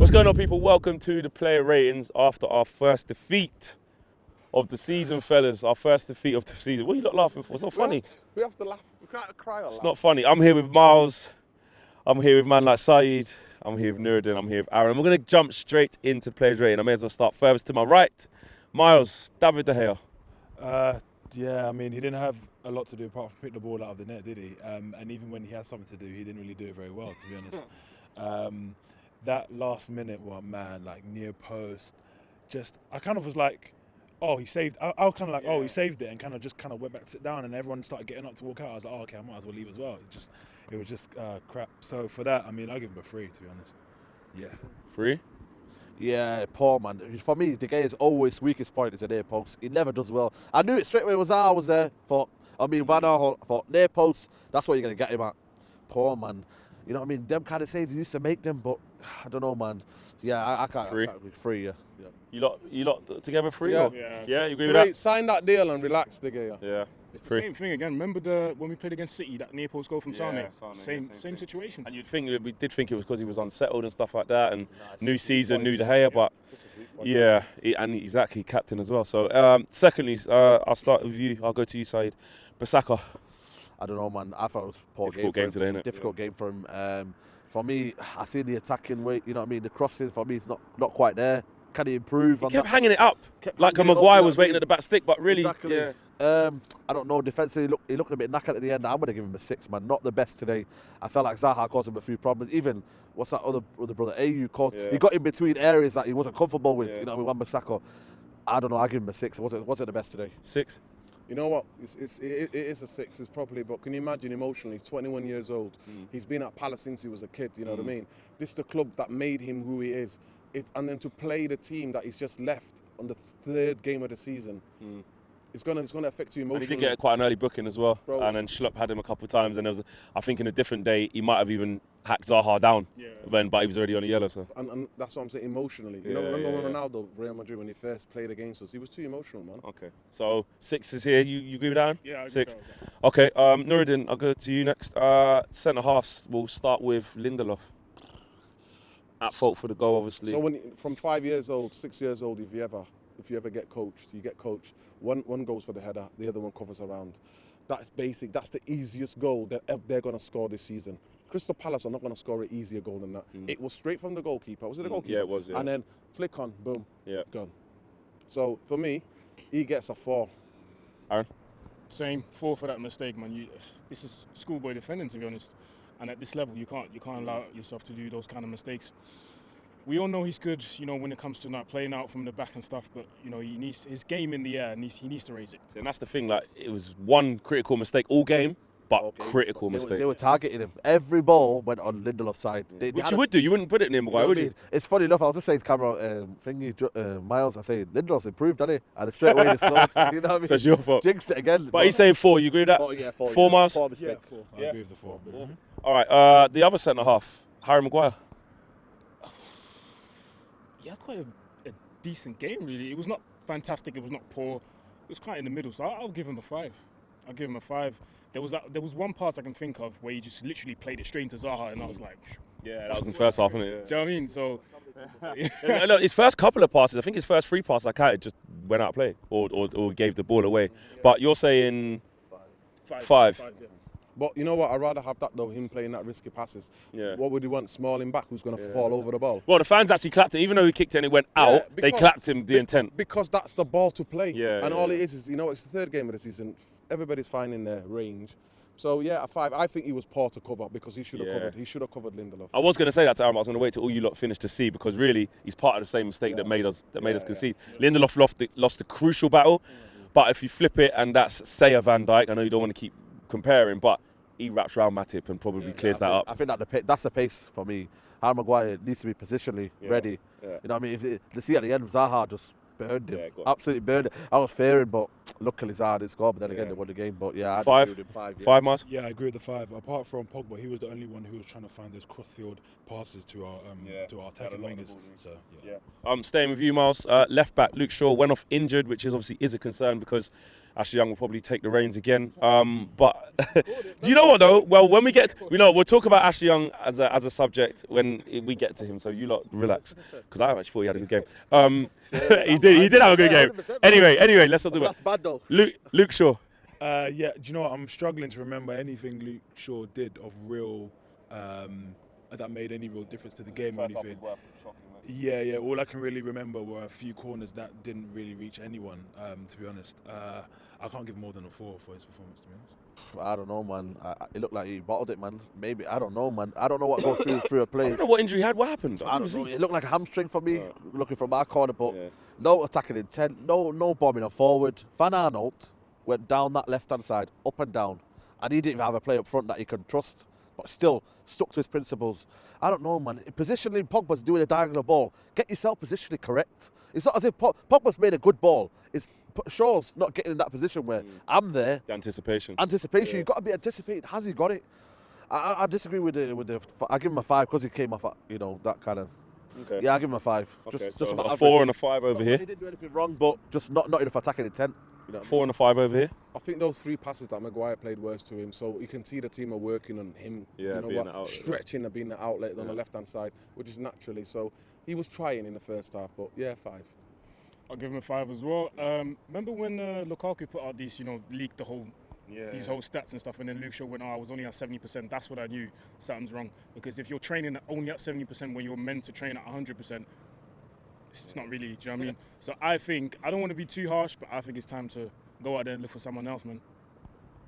What's going on, people? Welcome to the player ratings after our first defeat of the season, fellas. Our first defeat of the season. What are you not laughing for? It's not funny. We have to laugh. We can't cry or laugh. It's not funny. I'm here with Miles. I'm here with man like Saeed. I'm here with Nuruddin. I'm here with Aaron. We're going to jump straight into players rating. I may as well start furthest to my right. Miles, David De Gea. Yeah, I mean, he didn't have a lot to do apart from pick the ball out of the net, did he? And even when he had something to do, he didn't really do it very well, to be honest. That last minute one, man, like near post, I kind of was like, oh, he saved. I was kind of like, oh, he saved it, and kind of went back to sit down, and everyone started getting up to walk out. I was like, oh, okay, I might as well leave as well. It was just crap. So for that, I mean, I'll give him a 3, to be honest. Yeah. 3? Yeah, poor man. For me, De Gea's always weakest point is a near post. He never does well. I knew it straight away. I was there. Van Aanholt, thought near post. That's what you're gonna get him at. Poor man. You know what I mean? Them kind of saves he used to make them, but I don't know, man. Yeah, I can't. 3? 3, yeah. You lot together 3? Yeah. Yeah, you agree with that? Sign that deal and relax, De Gea. Yeah. It's the 3. same thing again. Remember when we played against City, that near post goal from Sane? Same situation. And we did think it was because he was unsettled and stuff like that, and new season, new De Gea, but yeah, and he's actually captain as well. So, secondly, I'll start with you. I'll go to you, Saeed. Bissaka. I don't know, man. I thought it was a poor Difficult game today, innit? Difficult game for him. For me, I see the attacking weight. You know what I mean? The crossing for me is not quite there. Can he improve? He kept hanging it up like a Maguire was waiting at the back stick, but really, exactly. Yeah. I don't know. Defensively, he looked a bit knackered at the end. I'm going to give him a 6, man. Not the best today. I felt like Zaha caused him a few problems. Even what's that other brother? AU caused. Yeah. He got in between areas that he wasn't comfortable with. Yeah. You know, with Wan-Bissaka. I don't know. I give him a 6. It wasn't the best today. 6. You know what? It is a 6. It's probably, but can you imagine emotionally? He's 21 years old. He's been at Palace since he was a kid. You know what I mean? This is the club that made him who he is. And then to play the team that he's just left on the 3rd game of the season, it's gonna affect you emotionally. And he did get quite an early booking as well, Bro. and then Schlupp had him a couple of times, and I think in a different day he might have even hacked Zaha down, but he was already on a yellow. So. And that's what I'm saying, emotionally. You Yeah, know, remember when yeah. Ronaldo, Real Madrid, when he first played against us, he was too emotional, man. Okay, so 6 is here. You agree with that? Yeah, I agree 6. with that. Okay, Nuruddin, I'll go to you next. Centre halves. We'll start with Lindelof. At fault for the goal, obviously. So from 5 years old, 6 years old, if you ever get coached, you get coached. One goes for the header, the other one covers around. That's basic. That's the easiest goal that they're going to score this season. Crystal Palace are not going to score an easier goal than that. It was straight from the goalkeeper. Was it the goalkeeper? Yeah, it was. Yeah. And then flick on, boom, Yeah. gone. So for me, he gets a 4. Aaron. Same 4 for that mistake, man. This is schoolboy defending, to be honest. And at this level, you can't allow yourself to do those kind of mistakes. We all know he's good, you know, when it comes to not playing out from the back and stuff. But you know, he needs his game in the air, and he needs to raise it. And that's the thing. Like, it was one critical mistake all game, but critical mistake. They were targeting him. Every ball went on Lindelof's side. Which you would do. You wouldn't put it near Maguire, would you? It's funny enough. I was just saying to camera Miles. I say Lindelof's improved, hasn't he? And straight away he scored. You know what I mean? So it's your fault. Jinxed it again. But he's saying 4. You agree with that? 4, yeah, 4. 4 Miles. 4 mistake. Yeah, 4. I agree with the 4. All right. The other centre half, Harry Maguire. He had quite a decent game, really. It was not fantastic. It was not poor. It was quite in the middle. So I'll give him a 5. I'll give him a 5. There was one pass I can think of where he just literally played it straight into Zaha, and I was like, Yeah, that was in the first half, wasn't it? do you know what I mean? So Look, his first couple of passes, I think his first 3 passes I counted just went out of play or gave the ball away. But you're saying 5. Yeah. But you know what? I'd rather have that though, him playing that risky passes. Yeah. What would he want? Smalling back, who's going to fall over the ball? Well, the fans actually clapped it, even though he kicked it and it went out. They because- clapped him the intent. Because that's the ball to play. Yeah, and yeah, all yeah. it is, you know, it's the 3rd game of the season. Everybody's finding their range. So yeah, a 5. I think he was poor to cover because he should have covered. He should have covered Lindelof. I was going to say that to Aaron, but I was going to wait till all you lot finish to see, because really he's part of the same mistake that made us concede. Lindelof lost the crucial battle, but if you flip it and that's say a Van Dijk, I know you don't want to keep comparing, but he wraps around Matip and probably clears that up. I think that's the pace for me. Harry Maguire needs to be positionally ready. Yeah. You know what I mean? If the see at the end, Zaha just burned him. Yeah, go on. Absolutely burned him. I was fearing, but luckily Zaha didn't score. But then again, they won the game. But yeah, I'd 5? agree with him, 5. Yeah. 5 Miles? Yeah, I agree with the 5. Apart from Pogba, he was the only one who was trying to find those cross-field passes to our attacking wingers. So yeah. Staying with you, Miles. Left back Luke Shaw went off injured, which is obviously a concern because Ashley Young will probably take the reins again. But do you know what though? Well, when we get, we'll talk about Ashley Young as a subject when we get to him. So you lot relax, because I actually thought he had a good game. He did have a good game. Anyway, let's not do That's bad though. Luke Shaw. Yeah, do you know what? I'm struggling to remember anything Luke Shaw did of real, that made any real difference to the game or anything. Yeah. All I can really remember were a few corners that didn't really reach anyone, to be honest. I can't give more than a 4 for his performance, to be honest. I don't know, man. It looked like he bottled it, man. Maybe, I don't know, man. I don't know what goes through a play. I don't know what injury he had. What happened? I don't know. It looked like a hamstring for me, looking from my corner, but no attacking intent, no bombing or forward. Van Aanholt went down that left-hand side, up and down, and he didn't even have a player up front that he could trust, but still stuck to his principles. I don't know, man. Positionally, Pogba's doing a diagonal ball. Get yourself positionally correct. It's not as if Pogba's made a good ball. It's Shaw's not getting in that position where I'm there. The anticipation. You've got to be anticipated. Has he got it? I disagree with the. I give him a 5 because he came off, that kind of. Okay. Yeah, I give him a 5. Okay, just so about a 4 and a 5 over He here. didn't do anything wrong, but just not enough attacking intent. 4 and a 5 over here. I think those 3 passes that Maguire played worse to him, so you can see the team are working on him, being an outlet. stretching and being the outlet on the left-hand side, which is naturally. So he was trying in the first half, but yeah, 5. I'll give him a 5 as well. Remember when Lukaku put out these, leaked the whole these whole stats and stuff, and then Luke Shaw went, I was only at 70%. That's what I knew something's wrong, because if you're training only at 70% when you're meant to train at 100%, it's not really. Do you know what I mean? So I think, I don't want to be too harsh, but I think it's time to go out there and look for someone else, man.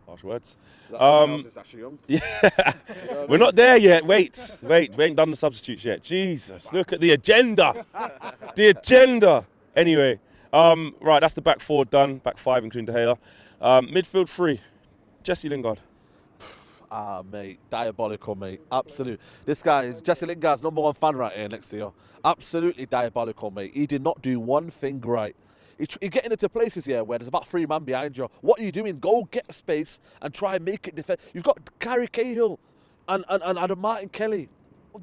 Harsh words. It's actually young. Yeah, we're not there yet. Wait, we ain't done the substitutes yet. Jesus, look at the agenda. The agenda. Anyway, right, that's the back 4 done. Back 5 including De Gea. Midfield 3, Jesse Lingard. Mate, diabolical, mate. Absolute. This guy is Jesse Lingard's #1 fan right here next to you. Absolutely diabolical, mate. He did not do one thing right. You're getting into places here where there's about 3 men behind you. What are you doing? Go get space and try and make it defend. You've got Gary Cahill and Martin Kelly.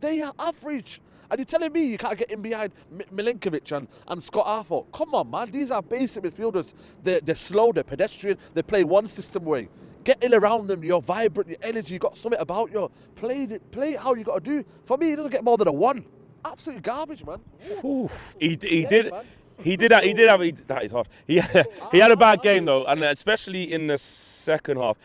They are average. And you're telling me you can't get in behind Milinkovic and Scott Arthur? Come on, man. These are basic midfielders. They're slow, they're pedestrian, they play one system way. Get in around them, you're vibrant, your energy, you got something about you. Play it how you got to do. For me, he doesn't get more than a 1. Absolute garbage, man. He did. Man. That is hard. He had a bad game though, and especially in the second half,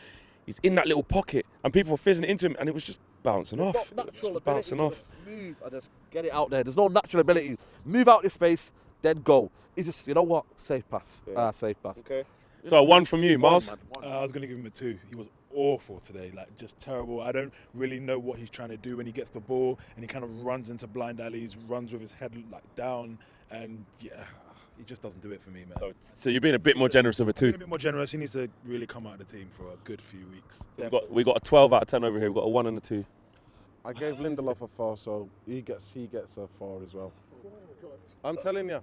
he's in that little pocket, and people were fizzing it into him, and it was just bouncing off. It was bouncing off. Move and just get it out there. There's no natural ability. Move out this space, then go. He's just, you know what? Safe pass. Safe pass. Okay. So 1 from you, Miles. I was going to give him a 2. He was awful today, like just terrible. I don't really know what he's trying to do when he gets the ball and he kind of runs into blind alleys, runs with his head like down, and he just doesn't do it for me, man. So you're being a bit more generous of a 2. A bit more generous. He needs to really come out of the team for a good few weeks. We got a 12 out of 10 over here. We've got a 1 and a 2. I gave Lindelof a 4, so he gets a 4 as well. I'm telling you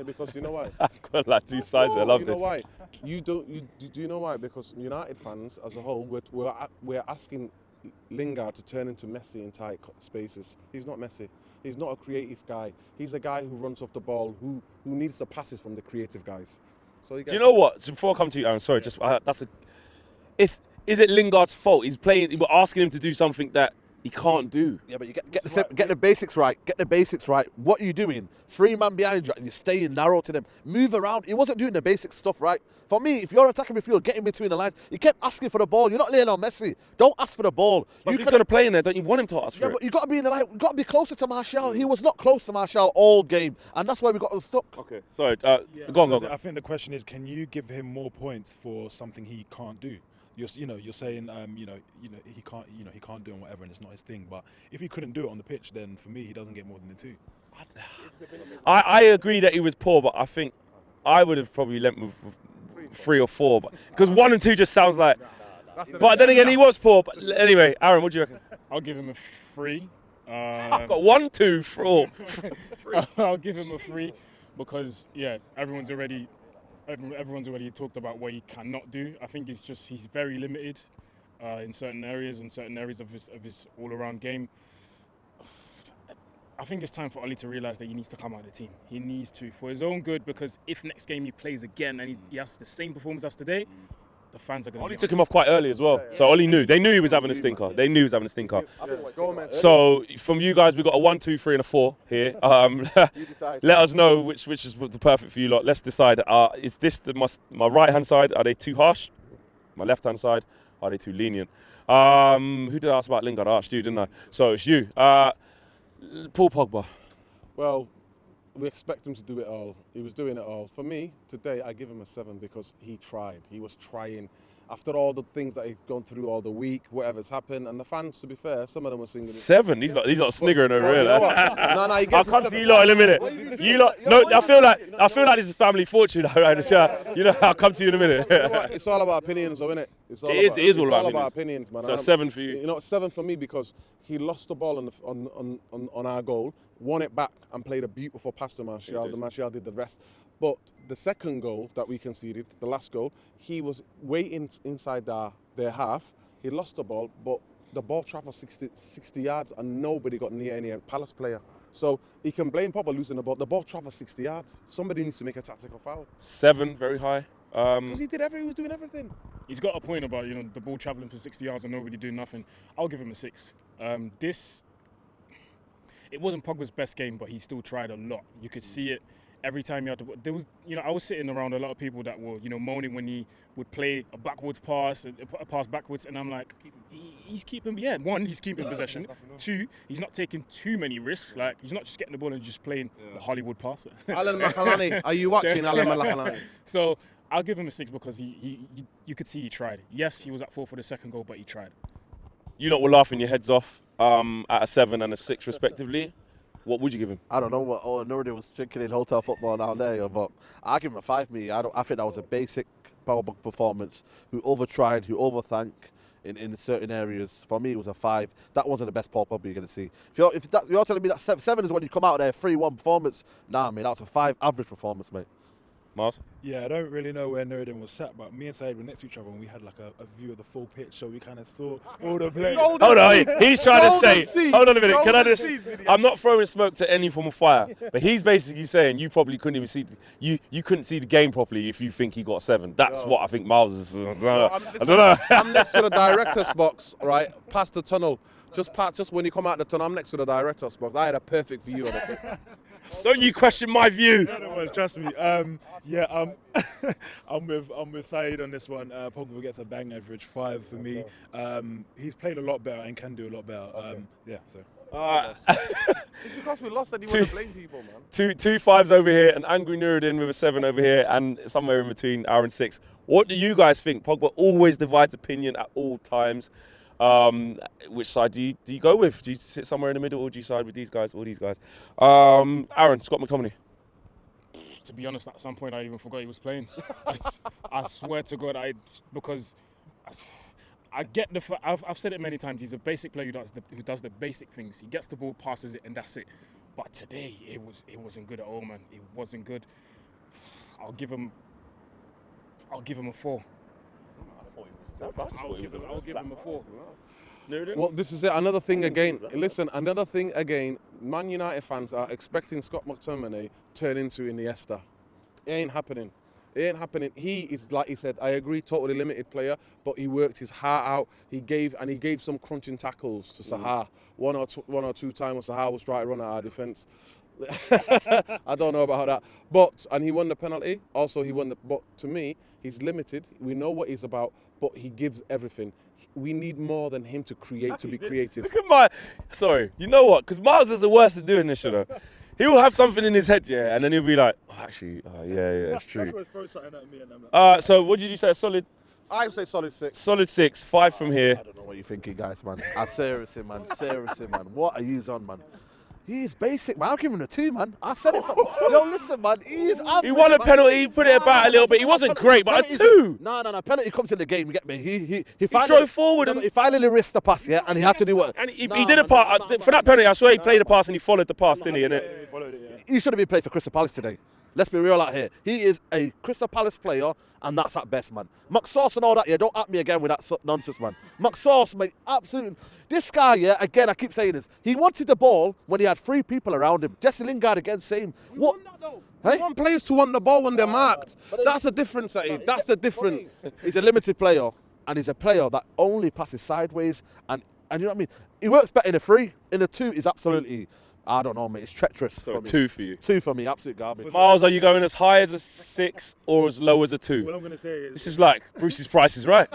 because you know why? I've got like 2 sides. I love this. You know why? Do you know why? Because United fans as a whole, we're asking Lingard to turn into Messi in tight spaces. He's not Messi. He's not a creative guy. He's a guy who runs off the ball, who needs the passes from the creative guys. So do you know what? So before I come to you, Aaron, sorry, is it Lingard's fault? We're asking him to do something that he can't do. Yeah, but you get the basics right. Get the basics right. What are you doing? 3 men behind you and you're staying narrow to them. Move around. He wasn't doing the basic stuff right. For me, if you're attacking midfield, get in between the lines. You kept asking for the ball. You're not Lionel Messi. Don't ask for the ball. But if he's going to play in there, don't you want him to ask for it? But you've got to be in the line. You've got to be closer to Martial. He was not close to Martial all game, and that's why we got stuck. Okay, sorry. Go on. I think the question is, can you give him more points for something he can't do? You're saying he can't do it and whatever, and it's not his thing. But if he couldn't do it on the pitch, then for me he doesn't get more than a 2. I agree that he was poor, but I think I would have probably lent with 3 or 4, because 1 and 2 just sounds like. But then again, he was poor. But anyway, Aaron, what do you reckon? I'll give him a 3. I've got 1, 2, 4. I'll give him a 3 because everyone's already talked about what he cannot do. I think he's very limited in certain areas of his all-around game. I think it's time for Oli to realise that he needs to come out of the team. He needs to, for his own good, because if next game he plays again and he has the same performance as today, the fans are going to... Oli took him off quite early as well. So Oli knew. They knew he was having a stinker. They knew he was having a stinker. So from you guys, we've got a 1, 2, 3 and a 4 here. Let us know which is the perfect for you lot. Let's decide. Is this my right-hand side? Are they too harsh? My left-hand side? Are they too lenient? Who did I ask about Lingard? I asked you, didn't I? So it's you. Paul Pogba. Well, we expect him to do it all. He was doing it all. For me, today, I give him a 7 because he tried. He was trying. After all the things that he's gone through all the week, whatever's happened, and the fans, to be fair, some of them were singing it. 7? He's not sniggering over here. You know what? No, he gets I'll come to you lot in a minute. You lot, no, I feel like this is family fortune around the show. You know, I'll come to you in a minute. You know what? It's all about opinions, though, isn't it? It is all about opinions, man. So 7 for you. You know, 7 for me because he lost the ball on our goal, won it back, and played a beautiful pass to Martial. The Martial did the rest. But the second goal that we conceded, the last goal, he was waiting inside their half. He lost the ball, but the ball travelled 60 yards and nobody got near any Palace player. So he can blame Pogba losing the ball. The ball travelled 60 yards. Somebody needs to make a tactical foul. 7, very high. Because he was doing everything. He's got a point about, the ball travelling for 60 yards and nobody doing nothing. I'll give him a 6. It wasn't Pogba's best game, but he still tried a lot. You could see it. Every time he had to, there was, I was sitting around a lot of people that were, moaning when he would play a backwards pass, a pass backwards, and I'm like, he's keeping, 1, he's keeping possession. 2, he's not taking too many risks. Like, he's not just getting the ball and just playing the Hollywood pass. Alan McAlany, are you watching Alan McAlany? So I'll give him a 6 because you could see he tried. Yes, he was at 4 for the second goal, but he tried. You lot were laughing your heads off at a 7 and a 6 respectively. What would you give him? I don't know what Nuruddin was drinking in hotel football down there, but I give him a 5. I think that was a basic Pogba performance. Who overtried, who overthanked in certain areas. For me, it was a 5. That wasn't the best Paul Pogba you're going to see. If you're telling me that 7 is when you come out of there 3-1 performance, nah, mate, that's a 5 average performance, mate. Mars? Yeah, I don't really know where Nuruddin was sat, but me and Said were next to each other and we had like a view of the full pitch, so we kind of saw all the players. Hold on, he's trying to say, hold on a minute, can I just, I'm not throwing smoke to any form of fire, but he's basically saying you probably couldn't even see, you couldn't see the game properly if you think he got 7. That's what I think Miles is, I don't know. I'm next to the director's box, right, past the tunnel. Just when you come out the tunnel, I'm next to the director's box. I had a perfect view of it. Don't you question my view. No, trust me. I'm with Saeed on this one. Pogba gets a bang average 5 for me. He's played a lot better and can do a lot better. It's because we lost that you want to blame people, man. Two 5s over here, an angry Nuruddin with a 7 over here, and somewhere in between Aaron 6. What do you guys think? Pogba always divides opinion at all times. Which side do you go with? Do you sit somewhere in the middle, or do you side with these guys or these guys? Aaron, Scott McTominay. To be honest, at some point I even forgot he was playing. I swear to God, because I get I've said it many times. He's a basic player who does the basic things. He gets the ball, passes it, and that's it. But today it wasn't good at all, man. It wasn't good. I'll give him a 4. I'll give him a 4. Well, this is it. Another thing again. Listen, another thing again. Man United fans are expecting Scott McTominay turn into Iniesta. It ain't happening. It ain't happening. He is, like he said, I agree, totally limited player, but he worked his heart out. He gave some crunching tackles to Saha. One or two times Saha was trying to run at our defence. I don't know about that. And he won the penalty. Also, but to me, he's limited. We know what he's about, but he gives everything. We need more than him to create, to be creative. Look at sorry, you know what? Because Miles is the worst at doing this, you know. He'll have something in his head, yeah, and then he'll be like, yeah, it's true. So what did you say, a solid? I would say solid 6. Solid 6, 5 from here. I don't know what you're thinking, guys, man. Seriously, man. What are you on, man? He's basic, man. I'll give him a 2, man. I said it. Yo, listen, man. He won a penalty. He put it about a little bit. He wasn't great, but a 2. No. Penalty comes in the game. You get me? He drove forward and he finally risked the pass, yeah, and he had to do what? And he did a pass for that penalty. I swear he played the pass and he followed the pass, didn't he? He should have been playing for Crystal Palace today. Let's be real out here. He is a Crystal Palace player, and that's at best, man. McSauce and all that, yeah, don't at me again with that nonsense, man. McSauce, mate, absolutely. This guy, yeah, again, I keep saying this. He wanted the ball when he had 3 people around him. Jesse Lingard again, same. What? You want players to want the ball when they're marked. That's the difference, Saeed. That's the difference. He's a limited player, and he's a player that only passes sideways, and you know what I mean? He works better in a 3. In a 2 is absolutely, I don't know, mate. It's treacherous. So for me. 2 for you. 2 for me, absolute garbage. Miles, are you going as high as a 6 or as low as a 2? What I'm gonna say is This is like Bruce's prices, right?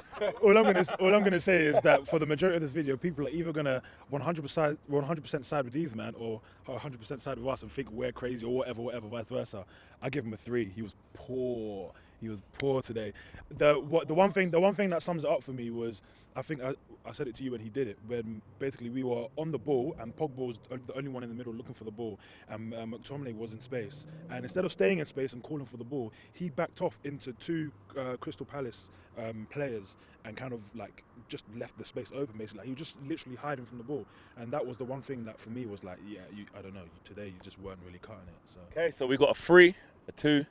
all I'm gonna say is that for the majority of this video, people are either gonna 100% side with these man or 100% side with us and think we're crazy or whatever, vice versa. I give him a 3. He was poor. He was poor today. The one thing that sums it up for me was, I think I said it to you when he did it, when basically we were on the ball and Pogba was the only one in the middle looking for the ball, and McTominay was in space. And instead of staying in space and calling for the ball, he backed off into 2 Crystal Palace players and kind of like just left the space open, basically. Like, he was just literally hiding from the ball. And that was the one thing that for me was like, yeah, I don't know, today you just weren't really cutting it. So. Okay, so we've got a 3, a 2,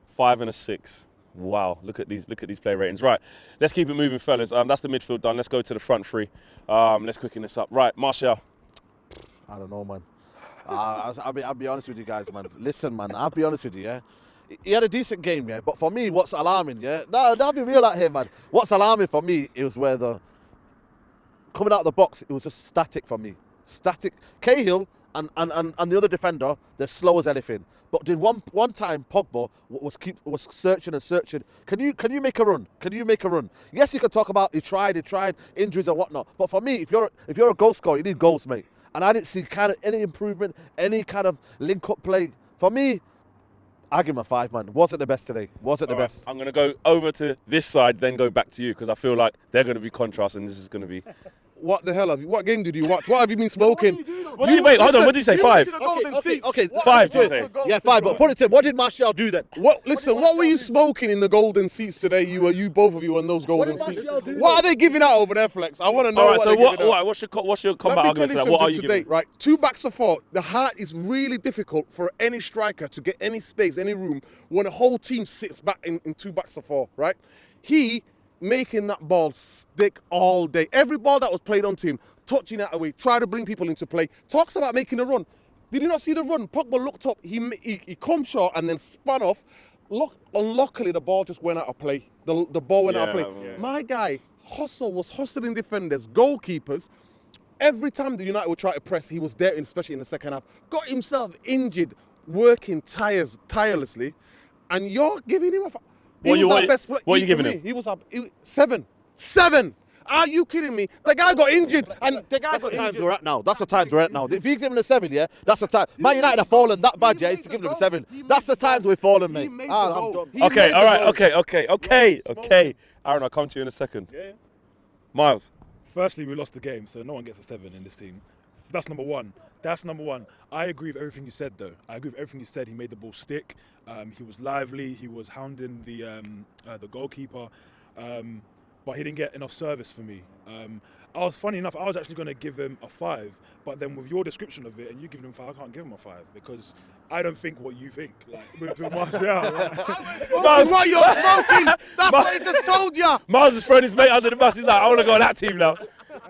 5 and a 6. Wow, look at these player ratings. Right, let's keep it moving, fellas. That's the midfield done. Let's go to the front 3. Let's quicken this up. Right, Martial. I don't know, man. I'll be honest with you guys, man. Listen, man, I'll be honest with you, yeah. He had a decent game, yeah. But for me, what's alarming, yeah. No, I'll be real out here, man. What's alarming for me is where coming out of the box, it was just static for me. Static. Cahill and the other defender, they're slow as anything. But did one time Pogba was searching and searching. Can you make a run? Can you make a run? Yes, you can talk about he tried injuries and whatnot. But for me, if you're a goal scorer, you need goals, mate. And I didn't see kind of any improvement, any kind of link up play. For me, I give him a 5, man. Wasn't the best today. Wasn't the best. I'm going to go over to this side, then go back to you, because I feel like they're going to be contrast and this is going to be... What the hell what game did you watch? What have you been smoking? Wait, hold on. What did you say? 5? Okay. 5, did you say? Yeah, 5. But put it to him. What did Martial do then? Listen, what were you smoking in the golden seats today? You both of you on those golden seats. What are they giving out over there, Flex? I want to know. All right, what's your combat argument to that? What are you today, giving? right? 2 backs of 4. The heart is really difficult for any striker to get any space, any room when a whole team sits back in 2 backs of 4, right? He making that ball stick all day. Every ball that was played onto him, touching that away, try to bring people into play. Talks about making a run. Did you not see the run? Pogba looked up, he come short and then spun off. Unluckily, the ball just went out of play. The ball went out of play. Yeah. My guy, was hustling defenders, goalkeepers. Every time the United would try to press, he was there, especially in the second half. Got himself injured, working tirelessly, and you're giving him a... What are you giving him? He was up 7. 7. Are you kidding me? The guy got injured, and the guy That's got the times injured. we're at now. That's the times we're at now. If he's giving a 7, yeah, that's the time. Man United have fallen that bad, yeah. He's to give them a 7. That's the times we've fallen, mate. He made I'm the goal. done. He Okay, made the all right, goal. okay. Aaron, I'll come to you in a second. Yeah. Miles. Firstly, we lost the game, so no one gets a 7 in this team. That's number one. I agree with everything you said, though. I agree with everything you said. He made the ball stick. He was lively. He was hounding the goalkeeper, but he didn't get enough service for me. I was actually going to give him a 5, but then with your description of it and you giving him 5, I can't give him a 5 because I don't think what you think. Like with Martial, That's what you're smoking. That's what he just told you. Miles is throwing his mate under the bus. He's like, I want to go on that team now.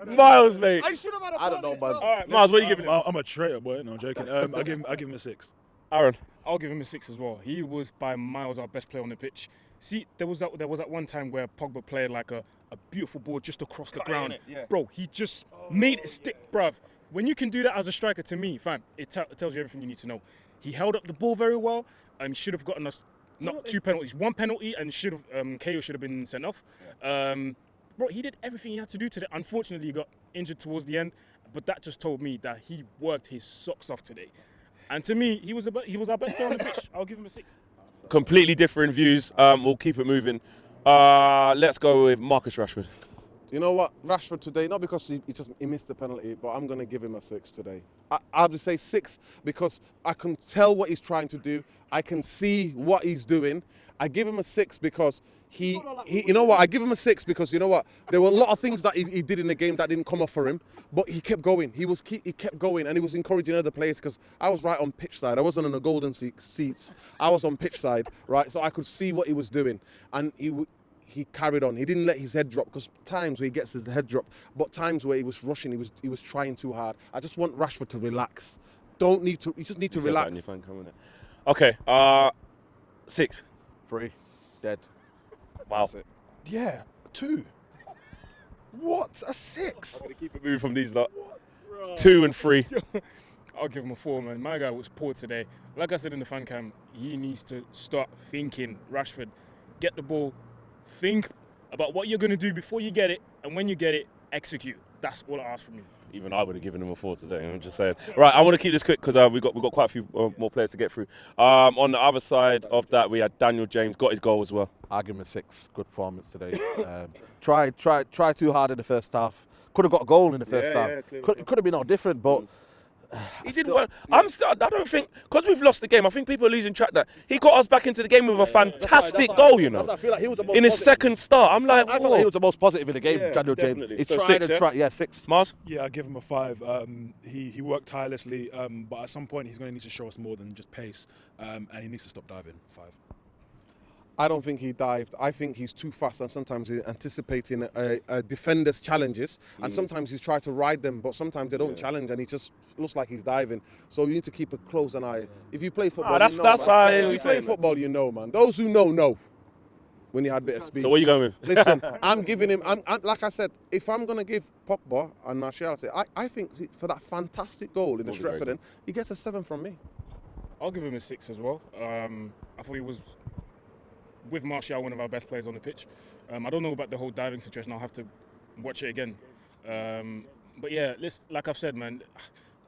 Miles, mate. I don't know, man. All right, Miles, what are you giving him? I'm a traitor, boy. No, I'm joking. I give him a 6. Aaron. I'll give him a 6 as well. He was by miles our best player on the pitch. See, there was that one time where Pogba played like a beautiful ball just across the ground. Bro, he just made it stick, bruv. When you can do that as a striker, to me, fam, it tells you everything you need to know. He held up the ball very well and should have gotten us not 2 penalties, 1 penalty, and KO should have been sent off. Bro, he did everything he had to do today. Unfortunately, he got injured towards the end, but that just told me that he worked his socks off today. And to me, he was our best player on the pitch. I'll give him a 6. Completely different views. We'll keep it moving. Let's go with Marcus Rashford. You know what, Rashford today, not because he missed the penalty, but I'm going to give him a 6 today. I'll just say 6 because I can tell what he's trying to do. I can see what he's doing. I give him a 6 because he you know what, I give him a 6 because you know what, there were a lot of things that he did in the game that didn't come off for him, but he kept going. He kept going, and he was encouraging other players because I was right on pitch side. I wasn't on the golden seats. I was on pitch side, right? So I could see what he was doing, and he carried on. He didn't let his head drop because times where he gets his head drop, but times where he was rushing, he was trying too hard. I just want Rashford to relax. You just need to relax. Okay, 6. 3. Dead. Wow. Yeah, 2. What? A 6? I'm going to keep it moving from these lot. 2 and 3. I'll give him a 4, man. My guy was poor today. Like I said in the fan cam, he needs to start thinking. Rashford, get the ball, think about what you're going to do before you get it, and when you get it, execute. That's all I ask from you. Even I would have given him a 4 today. I'm just saying. Right, I want to keep this quick because we've got quite a few more players to get through. On the other side of that, we had Daniel James, got his goal as well. I'll give him a 6. Good performance today. Try too hard in the first half. Could have got a goal in the first half. Could have been all different, but he did well. I don't think, because we've lost the game, I think people are losing track that he got us back into the game with a fantastic goal, you know. I feel like he was the most in his positive. second start, I'm like, I felt like he was the most positive in the game, Yeah, Daniel James. definitely. He So tried 6, and yeah? tried. Yeah, 6. Mars? Yeah, I give him a 5. He worked tirelessly, but at some point he's going to need to show us more than just pace, and he needs to stop diving. 5. I don't think he dived. I think he's too fast, and sometimes he's anticipating a defender's challenges, and sometimes he's tried to ride them, but sometimes they don't challenge, and he just looks like he's diving. So you need to keep a close eye. If you play football, that's you know, how man. we If you say play it, man. football, you know, man. Those who know. When you had a bit of speed. So what are you going with? Listen, I'm giving him. I'm like I said, if I'm gonna give Pogba and Martial, I think for that fantastic goal in the Stretford end, he gets a 7 from me. I'll give him a 6 as well. I thought he was, with Martial, one of our best players on the pitch. I don't know about the whole diving situation. I'll have to watch it again. But yeah, like I've said, man,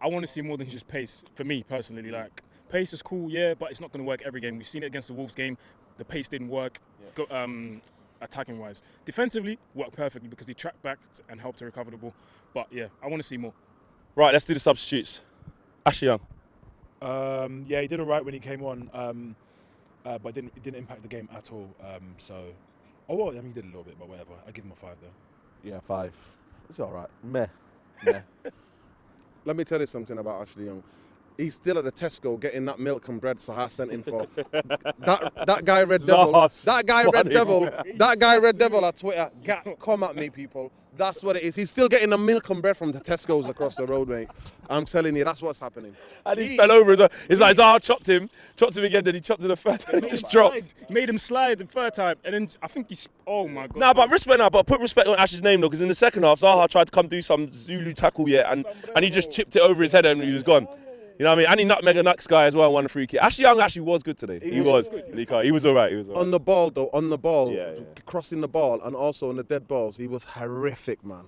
I want to see more than just pace. For me personally, like pace is cool, yeah, but it's not going to work every game. We've seen it against the Wolves game. The pace didn't work, attacking wise. Defensively, worked perfectly because he tracked back and helped to recover the ball. But yeah, I want to see more. Right, let's do the substitutes. Ashley Young. Yeah, he did all right when he came on, but it didn't impact the game at all. Well, I mean, he did a little bit, but whatever. I give him a 5 though. Yeah, 5. It's all right. Meh. Let me tell you something about Ashley Young. He's still at the Tesco getting that milk and bread Sahar sent him for. that guy Red Devil. That guy Red Devil at Twitter. Come at me, people. That's what it is. He's still getting the milk and bread from the Tesco's across the road, mate. I'm telling you, that's what's happening. And he fell over as well. It's like Zaha chopped him again, then he chopped him the third time. He just dropped. Made him slide the third time, and then I think he's. Oh my god. Nah, but put respect on Ash's name though, because in the second half, Zaha tried to come do some Zulu tackle, and he just chipped it over his head and he was gone. You know what I mean? And he nutmegged a Nux guy as well, won a free kick. Ashley Young actually was good today. He was all right. On the ball, though, Yeah. crossing the ball, and also on the dead balls, he was horrific, man.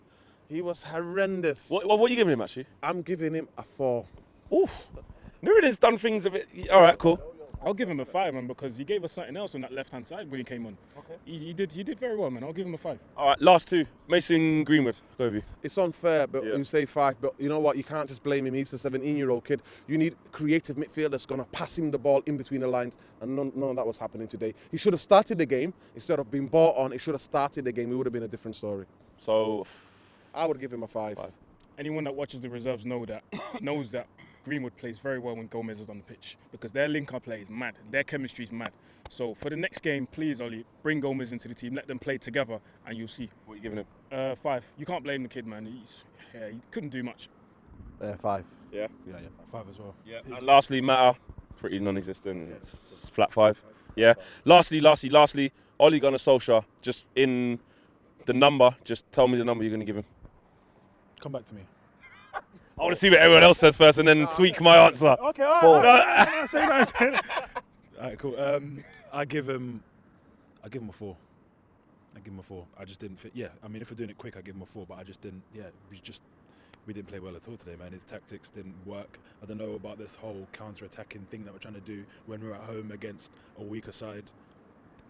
He was horrendous. What are you giving him, actually? I'm giving him a 4. Oof. Nuruddin's done things a bit. All right, cool. I'll give him a 5, man, because he gave us something else on that left-hand side when he came on. Okay. He did very well, man. I'll give him a 5. All right, last two. Mason Greenwood, go with you. It's unfair, but Yeah. you say 5, but you know what? You can't just blame him. He's a 17-year-old kid. You need creative midfield that's going to pass him the ball in between the lines, and none of that was happening today. He should have started the game. Instead of being bought on, he should have started the game. It would have been a different story. So, I would give him a 5. Anyone that watches the reserves knows that Greenwood plays very well when Gomez is on the pitch because their link-up play is mad. Their chemistry is mad. So for the next game, please, Ollie, bring Gomez into the team. Let them play together, and you'll see. what are you giving him? 5. You can't blame the kid, man. He couldn't do much. 5. Yeah. 5 as well. Yeah. And lastly, Mata, pretty non-existent. It's flat 5. Yeah. Lastly, Ollie Gunnar Solskjaer, just in the number, just tell me the number you're going to give him. Come back to me. I want to see what everyone else says first and then tweak my answer. Okay, all right. Say that. All right, cool. I give him a 4. I give him a 4. I just didn't fit. Yeah, I mean, if we're doing it quick, I give him a 4. But I just didn't. Yeah, we didn't play well at all today, man. His tactics didn't work. I don't know about this whole counter-attacking thing that we're trying to do when we're at home against a weaker side.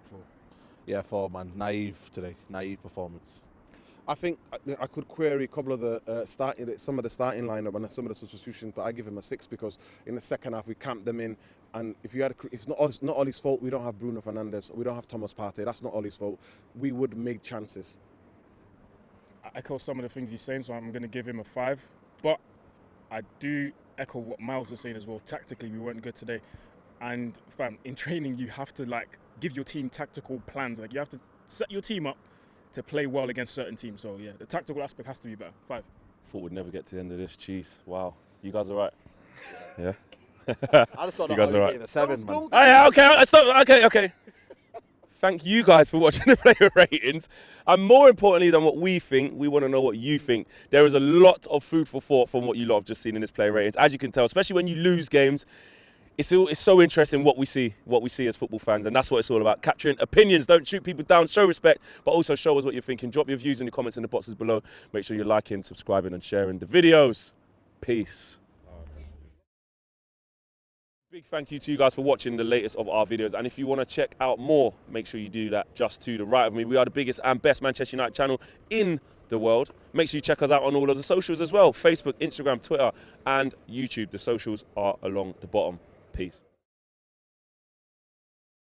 4. Yeah, 4, man. Naive today. Naive performance. I think I could query a couple of the some of the starting lineup and some of the substitutions, but I give him a 6 because in the second half we camped them in. And it's not Ollie's fault we don't have Bruno Fernandes, we don't have Thomas Partey. That's not Ollie's fault. We would make chances. I echo some of the things he's saying, so I'm going to give him a 5. But I do echo what Miles is saying as well. Tactically, we weren't good today. And fam, in training, you have to give your team tactical plans. You have to set your team up to play well against certain teams. So yeah, the tactical aspect has to be better. 5. Thought we'd never get to the end of this. Jeez, wow. You guys are right. Yeah. I just thought you guys are right. A 7, man. Oh, yeah, okay, stop. Okay. Thank you guys for watching the player ratings. And more importantly than what we think, we want to know what you think. There is a lot of food for thought from what you lot have just seen in this player ratings. As you can tell, especially when you lose games, it's so interesting what we see as football fans, and that's what it's all about. Capturing opinions, don't shoot people down, show respect, but also show us what you're thinking. Drop your views in the comments in the boxes below. Make sure you're liking, subscribing, and sharing the videos. Peace. Big thank you to you guys for watching the latest of our videos, and if you want to check out more, make sure you do that just to the right of me. We are the biggest and best Manchester United channel in the world. Make sure you check us out on all of the socials as well: Facebook, Instagram, Twitter, and YouTube. The socials are along the bottom. Peace.